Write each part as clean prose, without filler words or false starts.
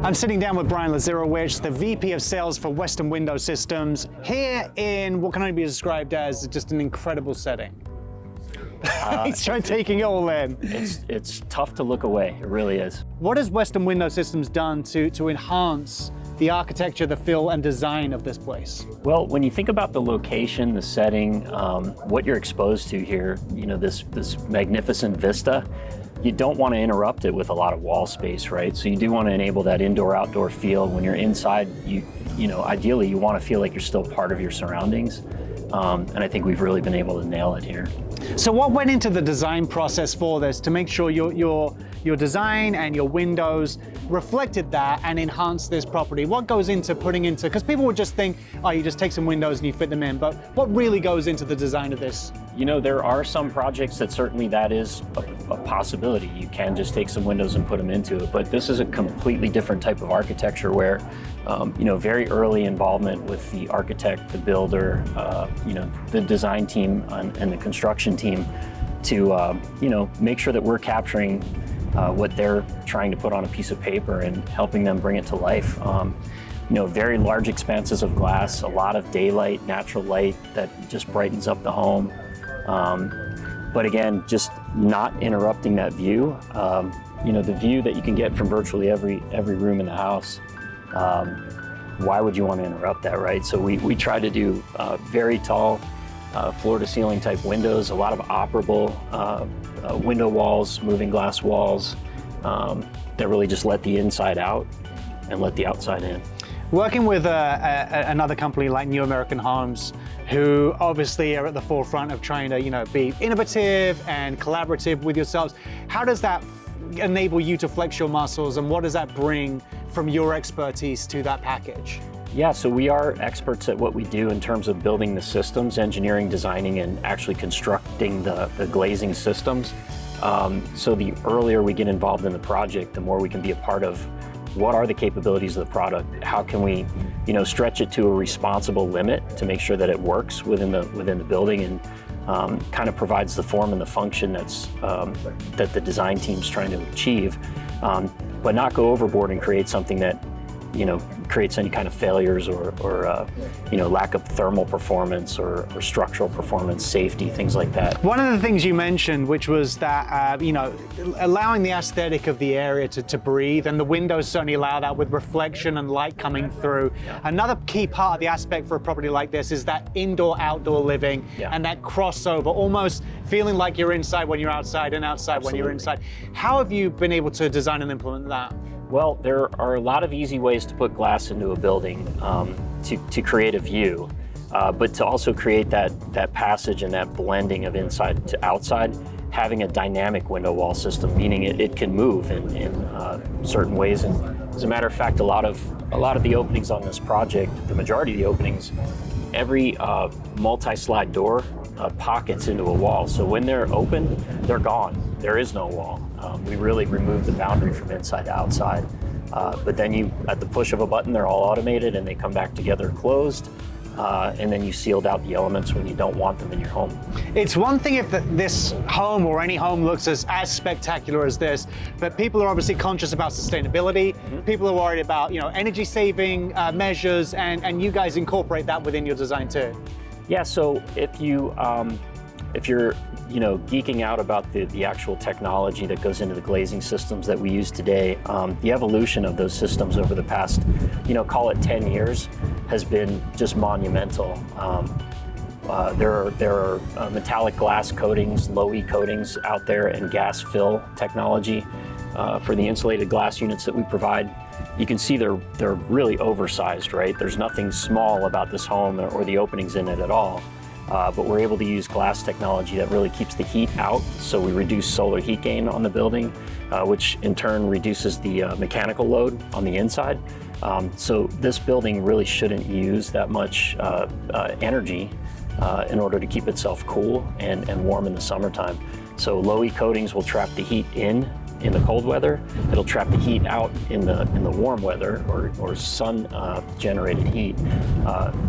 I'm sitting down with Brian Lazarowicz, the VP of Sales for Western Window Systems, here in what can only be described as just an incredible setting. He's taking it all in. It's tough to look away, it really is. What has Western Window Systems done to enhance the architecture, the feel, and design of this place? Well, when you think about the location, the setting, what you're exposed to here, you know, this magnificent vista, you don't want to interrupt it with a lot of wall space, right? So you do want to enable that indoor-outdoor feel. When you're inside, you know, ideally you want to feel like you're still part of your surroundings. And I think we've really been able to nail it here. So what went into the design process for this to make sure your design and your windows reflected that and enhanced this property? What goes into putting into, because people would just think, oh, you just take some windows and you fit them in, but what really goes into the design of this? You know, there are some projects that certainly that is a possibility. You can just take some windows and put them into it, but this is a completely different type of architecture where, you know, very early involvement with the architect, the builder, you know, the design team and the construction team to, you know, make sure that we're capturing what they're trying to put on a piece of paper and helping them bring it to life. You know, very large expanses of glass, a lot of daylight, natural light that just brightens up the home. But again, just not interrupting that view. You know, the view that you can get from virtually every room in the house. Why would you want to interrupt that, right? So we try to do very tall floor-to-ceiling type windows, a lot of operable window walls, moving glass walls that really just let the inside out and let the outside in. Working with another company like New American Homes, who obviously are at the forefront of trying to, you know, be innovative and collaborative with yourselves, how does that enable you to flex your muscles, and what does that bring from your expertise to that package? Yeah, so we are experts at what we do in terms of building the systems, engineering, designing, and actually constructing the glazing systems. So the earlier we get involved in the project, the more we can be a part of what are the capabilities of the product? How can we, you know, stretch it to a responsible limit to make sure that it works within the building and kind of provides the form and the function that's that the design team's trying to achieve, but not go overboard and create something that, you know, creates any kind of failures or you know, lack of thermal performance or structural performance, safety, things like that. One of the things you mentioned, which was that, you know, allowing the aesthetic of the area to breathe, and the windows certainly allow that with reflection and light coming through. Yeah. Another key part of the aspect for a property like this is that indoor-outdoor living, yeah, and that crossover, almost feeling like you're inside when you're outside and outside Absolutely. when you're inside. How have you been able to design and implement that? Well, there are a lot of easy ways to put glass into a building to create a view, but to also create that passage and that blending of inside to outside, having a dynamic window wall system, meaning it can move in certain ways. And as a matter of fact, a lot of the openings on this project, the majority of the openings, every multi-slide door pockets into a wall. So when they're open, they're gone. There is no wall. We really remove the boundary from inside to outside. But then at the push of a button, they're all automated and they come back together closed. And then you sealed out the elements when you don't want them in your home. It's one thing if this home or any home looks as spectacular as this, but people are obviously conscious about sustainability. Mm-hmm. People are worried about, you know, energy saving measures, and you guys incorporate that within your design too. Yeah, so if you're, you know, geeking out about the actual technology that goes into the glazing systems that we use today, the evolution of those systems over the past, you know, call it 10 years, has been just monumental. There are metallic glass coatings, low-E coatings out there, and gas fill technology for the insulated glass units that we provide. You can see they're really oversized, right? There's nothing small about this home or the openings in it at all. But we're able to use glass technology that really keeps the heat out, so we reduce solar heat gain on the building, which in turn reduces the mechanical load on the inside. So this building really shouldn't use that much energy in order to keep itself cool and warm in the summertime. So low-E coatings will trap the heat in the cold weather. It'll trap the heat out in the warm weather or sun generated heat,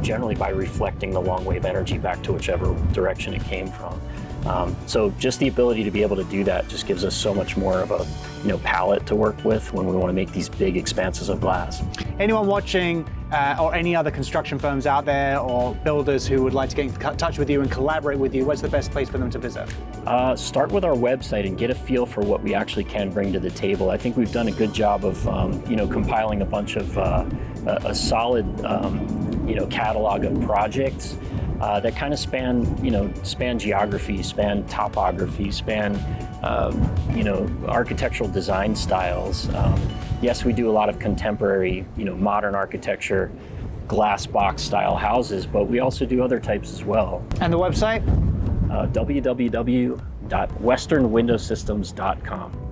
generally by reflecting the long wave energy back to whichever direction it came from. So just the ability to be able to do that just gives us so much more of a palette to work with when we want to make these big expanses of glass. Anyone watching or any other construction firms out there or builders who would like to get in touch with you and collaborate with you, what's the best place for them to visit? Start with our website and get a feel for what we actually can bring to the table. I think we've done a good job of compiling a bunch of a solid catalog of projects that kind of span geography, span topography, span architectural design styles. Yes, we do a lot of contemporary, modern architecture, glass box style houses, but we also do other types as well. And the website? www.westernwindowsystems.com.